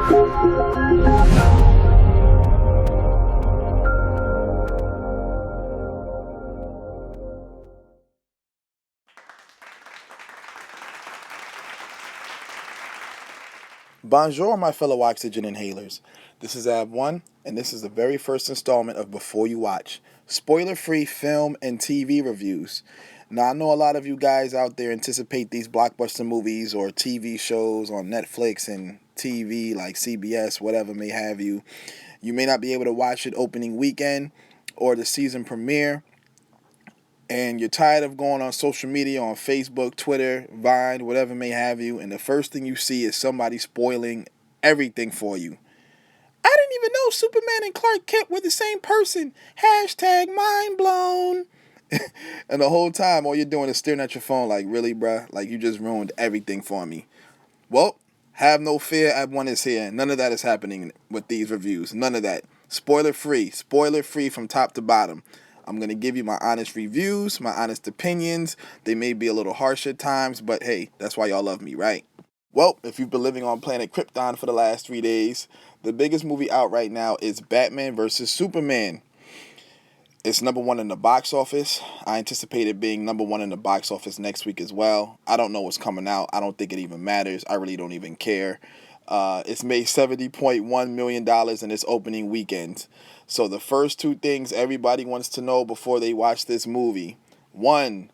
Bonjour, my fellow oxygen inhalers. This is Abwon, and this is the very first installment of Before You Watch, spoiler-free film and TV reviews. Now, I know a lot of you guys out there anticipate these blockbuster movies or TV shows on Netflix and TV like CBS, whatever may have you. You may not be able to watch it opening weekend or the season premiere, and you're tired of going on social media, on Facebook, Twitter, Vine, whatever may have you, and the first thing you see is somebody spoiling everything for you. I didn't even know Superman and Clark Kent were the same person. Hashtag mind blown. And the whole time, all you're doing is staring at your phone like, really, bruh? Like, you just ruined everything for me. Well, have no fear, Abwon is here. None of that is happening with these reviews. None of that. Spoiler-free from top to bottom. I'm going to give you my honest reviews, my honest opinions. They may be a little harsh at times, but hey, that's why y'all love me, right? Well, if you've been living on planet Krypton for the last 3 days, the biggest movie out right now is Batman vs. Superman. It's number one in the box office. I anticipate it being number one in the box office next week as well. I don't know what's coming out. I don't think it even matters. I really don't even care. It's made $70.1 million in its opening weekend. So the first two things everybody wants to know before they watch this movie: 1,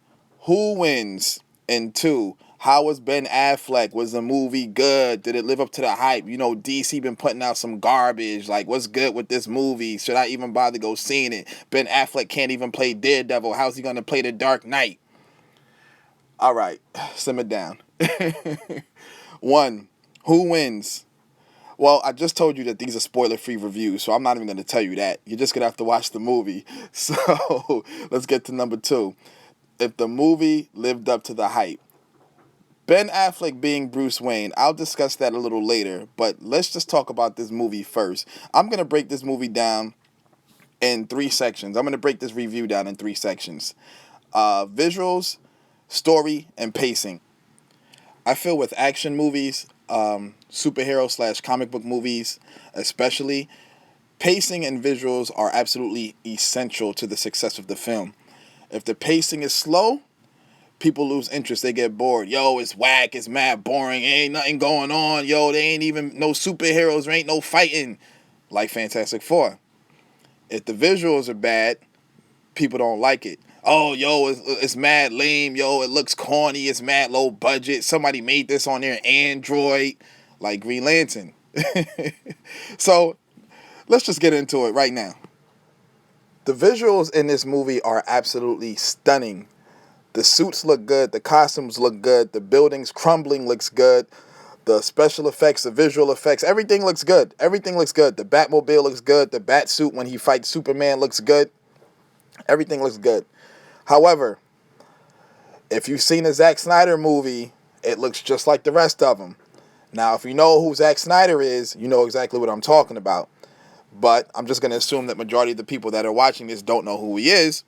who wins? And 2, how was Ben Affleck? Was the movie good? Did it live up to the hype? You know, DC been putting out some garbage. Like, what's good with this movie? Should I even bother go seeing it? Ben Affleck can't even play Daredevil. How's he going to play the Dark Knight? All right, simmer down. 1, who wins? Well, I just told you that these are spoiler-free reviews, so I'm not even going to tell you that. You're just going to have to watch the movie. So let's get to number 2. If the movie lived up to the hype. Ben Affleck being Bruce Wayne, I'll discuss that a little later, but let's just talk about this movie first. I'm going to break this movie down in 3 sections. I'm going to break this review down in 3 sections. Visuals, story, and pacing. I feel with action movies, superhero / comic book movies especially, pacing and visuals are absolutely essential to the success of the film. If the pacing is slow, people lose interest. They get bored. Yo, it's whack. It's mad boring. Ain't nothing going on. Yo, there ain't even no superheroes. There ain't no fighting. Like Fantastic Four. If the visuals are bad, people don't like it. Oh, yo, it's mad lame. Yo, it looks corny. It's mad low budget. Somebody made this on their Android. Like Green Lantern. So, let's just get into it right now. The visuals in this movie are absolutely stunning. The suits look good. The costumes look good. The buildings crumbling looks good. The special effects, the visual effects, everything looks good. Everything looks good. The Batmobile looks good. The Batsuit when he fights Superman looks good. Everything looks good. However, if you've seen a Zack Snyder movie, it looks just like the rest of them. Now, if you know who Zack Snyder is, you know exactly what I'm talking about. But I'm just going to assume that majority of the people that are watching this don't know who he is.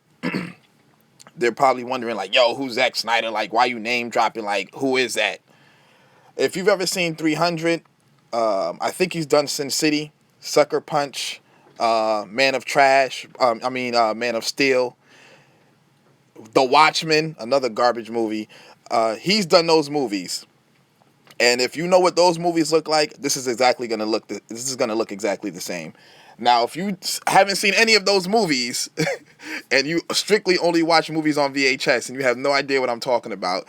They're probably wondering, like, yo, who's Zack Snyder? Like, why you name dropping? Like, who is that? If you've ever seen 300, I think he's done Sin City, Sucker Punch, Man of Steel, The Watchmen, another garbage movie. He's done those movies. And if you know what those movies look like, this is going to look exactly the same. Now, if you haven't seen any of those movies and you strictly only watch movies on VHS and you have no idea what I'm talking about,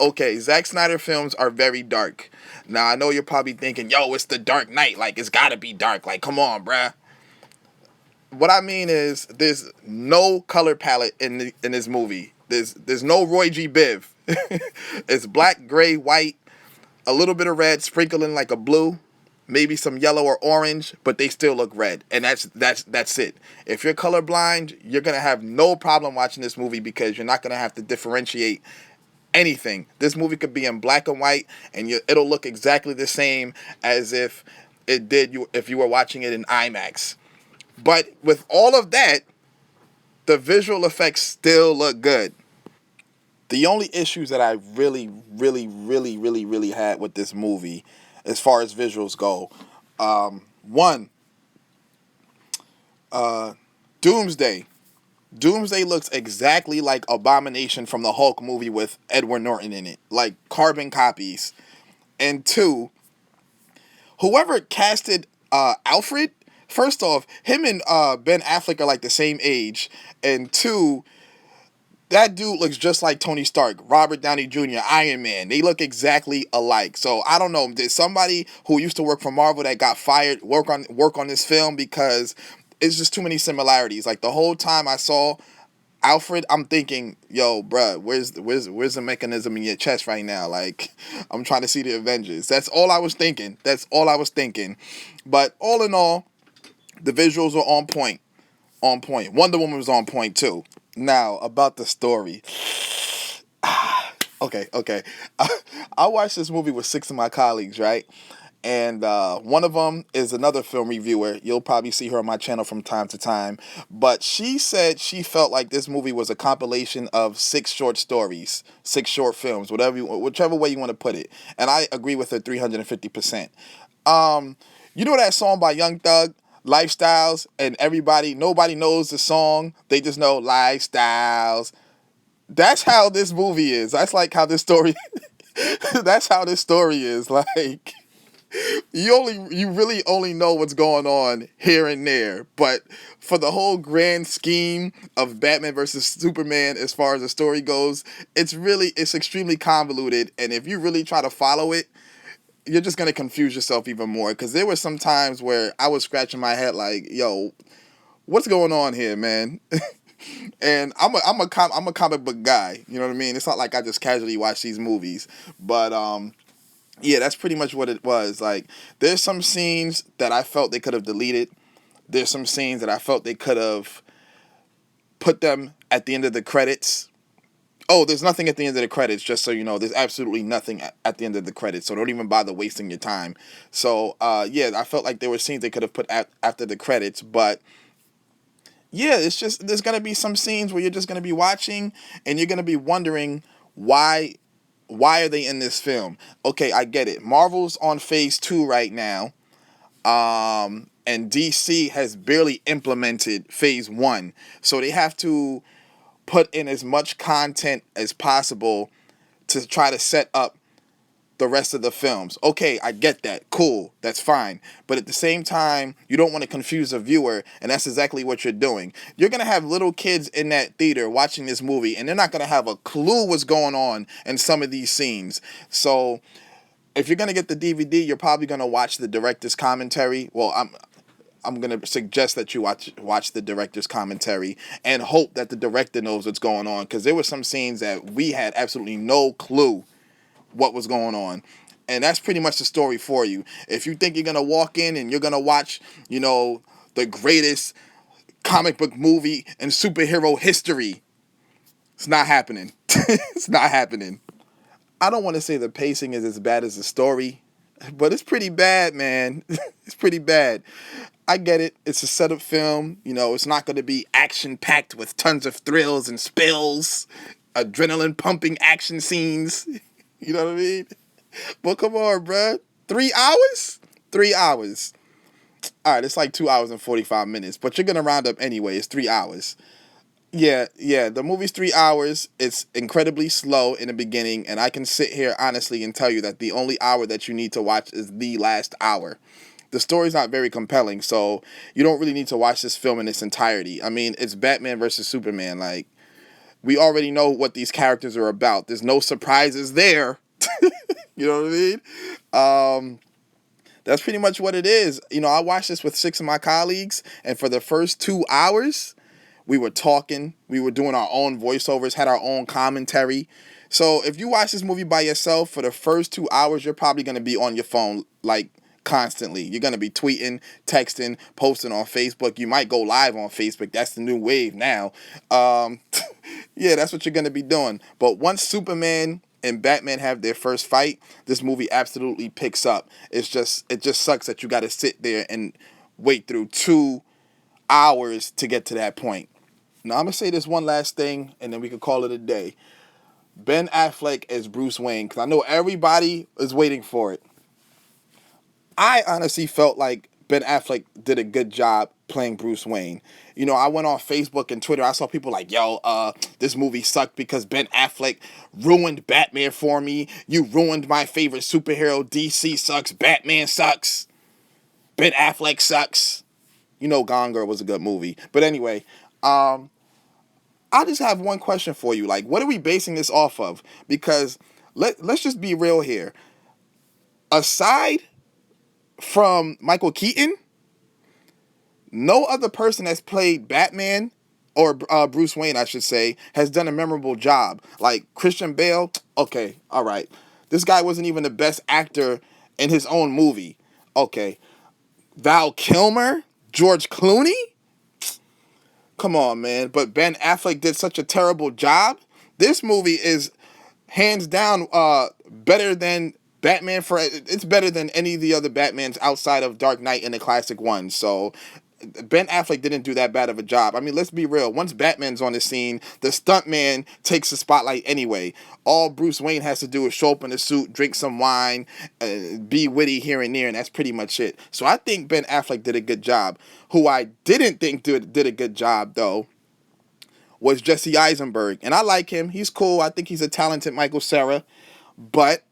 okay, Zack Snyder films are very dark. Now, I know you're probably thinking, yo, it's the Dark Knight. Like, it's got to be dark. Like, come on, bruh. What I mean is there's no color palette in this movie. There's no Roy G. Biv. It's black, gray, white, a little bit of red, sprinkling like a blue, maybe some yellow or orange, but they still look red. And that's it. If you're colorblind, you're going to have no problem watching this movie because you're not going to have to differentiate anything. This movie could be in black and white and it'll look exactly the same as if it did if you were watching it in IMAX. But with all of that, the visual effects still look good. The only issues that I really had with this movie, as far as visuals go, One, uh, Doomsday. Doomsday looks exactly like Abomination from the Hulk movie with Edward Norton in it, like carbon copies. And two, whoever casted Alfred, first off, him and Ben Affleck are like the same age, and two, that dude looks just like Tony Stark, Robert Downey Jr., Iron Man. They look exactly alike. So I don't know. Did somebody who used to work for Marvel that got fired work on this film, because it's just too many similarities. Like the whole time I saw Alfred, I'm thinking, yo, bruh, where's the mechanism in your chest right now? Like, I'm trying to see the Avengers. That's all I was thinking. That's all I was thinking. But all in all, the visuals were on point. On point. Wonder Woman was on point too. Now, about the story. Okay. I watched this movie with 6 of my colleagues, right? And one of them is another film reviewer. You'll probably see her on my channel from time to time. But she said she felt like this movie was a compilation of 6 short stories, 6 short films, whichever way you want to put it. And I agree with her 350%. You know that song by Young Thug, Lifestyles, and nobody knows the song. They just know Lifestyles. That's how this movie is. That's like how this story. That's how this story is. Like, you really only know what's going on here and there, but for the whole grand scheme of Batman versus Superman, as far as the story goes, it's extremely convoluted, and if you really try to follow it, you're just gonna confuse yourself even more. Because there were some times where I was scratching my head like, yo, what's going on here, man? And I'm a comic book guy, you know what I mean? It's not like I just casually watch these movies, but yeah, that's pretty much what it was. Like, there's some scenes that I felt they could have deleted. There's some scenes that I felt they could have put them at the end of the credits. Oh, there's nothing at the end of the credits, just so you know. There's absolutely nothing at the end of the credits, so don't even bother wasting your time. So, yeah, I felt like there were scenes they could have put after the credits, but yeah, it's just, there's going to be some scenes where you're just going to be watching, and you're going to be wondering why are they in this film? Okay, I get it. Marvel's on phase 2 right now. And DC has barely implemented phase 1. So they have to put in as much content as possible to try to set up the rest of the films. Okay, I get that. Cool. That's fine. But at the same time, you don't want to confuse the viewer, and that's exactly what you're doing. You're going to have little kids in that theater watching this movie, and they're not going to have a clue what's going on in some of these scenes. So, if you're going to get the DVD, you're probably going to watch the director's commentary. Well, I'm going to suggest that you watch the director's commentary and hope that the director knows what's going on, because there were some scenes that we had absolutely no clue what was going on. And that's pretty much the story for you. If you think you're going to walk in and you're going to watch, the greatest comic book movie in superhero history, it's not happening. It's not happening. I don't want to say the pacing is as bad as the story, but it's pretty bad, man. It's pretty bad. I get it. It's a setup film. It's not going to be action-packed with tons of thrills and spills, adrenaline-pumping action scenes. You know what I mean? But come on, bruh. 3 hours? 3 hours. All right, it's like 2 hours and 45 minutes, but you're going to round up anyway. It's 3 hours. Yeah, the movie's 3 hours. It's incredibly slow in the beginning, and I can sit here honestly and tell you that the only hour that you need to watch is the last hour. The story's not very compelling, so you don't really need to watch this film in its entirety. I mean, it's Batman versus Superman. Like, we already know what these characters are about. There's no surprises there. You know what I mean? That's pretty much what it is. I watched this with 6 of my colleagues, and for the first 2 hours, we were talking. We were doing our own voiceovers, had our own commentary. So if you watch this movie by yourself, for the first 2 hours, you're probably going to be on your phone, like, constantly. You're going to be tweeting, texting, posting on Facebook. You might go live on Facebook. That's the new wave now. Yeah, that's what you're going to be doing. But once Superman and Batman have their first fight, this movie absolutely picks up. It just sucks that you got to sit there and wait through 2 hours to get to that point. Now, I'm going to say this one last thing, and then we can call it a day. Ben Affleck as Bruce Wayne, because I know everybody is waiting for it. I honestly felt like Ben Affleck did a good job playing Bruce Wayne. You know, I went on Facebook and Twitter. I saw people like, yo, this movie sucked because Ben Affleck ruined Batman for me. You ruined my favorite superhero. DC sucks. Batman sucks. Ben Affleck sucks. You know, Gone Girl was a good movie. But anyway, I just have one question for you. Like, what are we basing this off of? Because let's just be real here. Aside from Michael Keaton, no other person that's played Batman or Bruce Wayne, I should say, has done a memorable job. Like Christian Bale, okay, all right. This guy wasn't even the best actor in his own movie. Okay. Val Kilmer, George Clooney? Come on, man. But Ben Affleck did such a terrible job. This movie is hands down better than Batman. It's better than any of the other Batmans outside of Dark Knight and the classic ones. So Ben Affleck didn't do that bad of a job. I mean, let's be real. Once Batman's on the scene, the stuntman takes the spotlight anyway. All Bruce Wayne has to do is show up in a suit, drink some wine, be witty here and there, and that's pretty much it. So I think Ben Affleck did a good job. Who I didn't think did a good job, though, was Jesse Eisenberg. And I like him. He's cool. I think he's a talented Michael Cera. But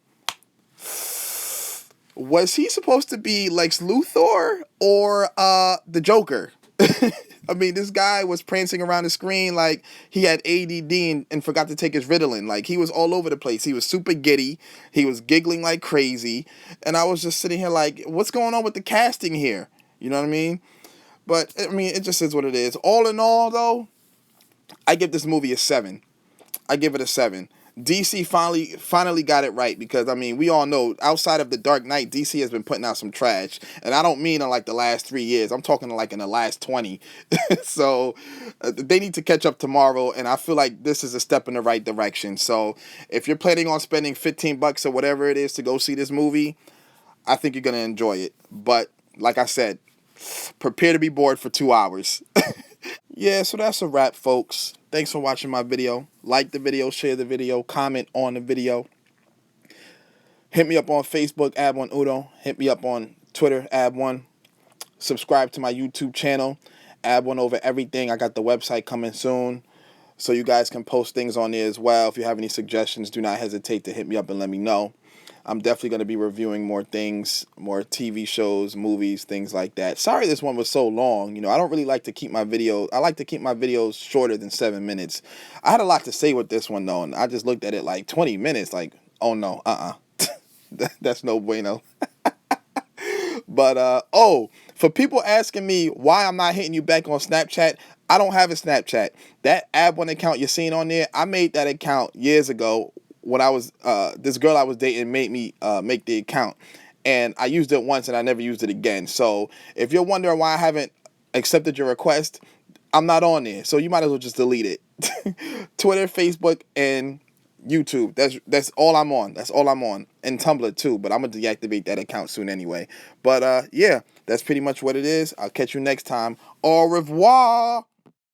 was he supposed to be Lex Luthor or the Joker? I mean, this guy was prancing around the screen like he had ADD and forgot to take his Ritalin. Like, he was all over the place. He was super giddy. He was giggling like crazy. And I was just sitting here like, what's going on with the casting here? You know what I mean? But, I mean, it just is what it is. All in all, though, I give this movie a 7. I give it a 7. DC finally got it right because, I mean, we all know outside of the Dark Knight, DC has been putting out some trash. And I don't mean in like the last 3 years. I'm talking like in the last 20. So they need to catch up tomorrow. And I feel like this is a step in the right direction. So if you're planning on spending $15 or whatever it is to go see this movie, I think you're going to enjoy it. But like I said, prepare to be bored for 2 hours. Yeah, so that's a wrap, folks. Thanks for watching my video. Like the video, share the video, comment on the video. Hit me up on Facebook, Abwon Udo. Hit me up on Twitter, Abwon. Subscribe to my YouTube channel, Abwon Over Everything. I got the website coming soon, so you guys can post things on there as well. If you have any suggestions, do not hesitate to hit me up and let me know. I'm definitely going to be reviewing more things, more TV shows, movies, things like that. Sorry this one was so long. You know, I don't really like to keep my videos. I like to keep my videos shorter than 7 minutes. I had a lot to say with this one, though, and I just looked at it like 20 minutes. Like, oh, no, That's no bueno. But, for people asking me why I'm not hitting you back on Snapchat, I don't have a Snapchat. That Abwon account you're seeing on there, I made that account years ago when I was, this girl I was dating made me make the account. And I used it once and I never used it again. So if you're wondering why I haven't accepted your request, I'm not on there. So you might as well just delete it. Twitter, Facebook, and YouTube. That's all I'm on. That's all I'm on. And Tumblr too, but I'm going to deactivate that account soon anyway. But yeah, that's pretty much what it is. I'll catch you next time. Au revoir.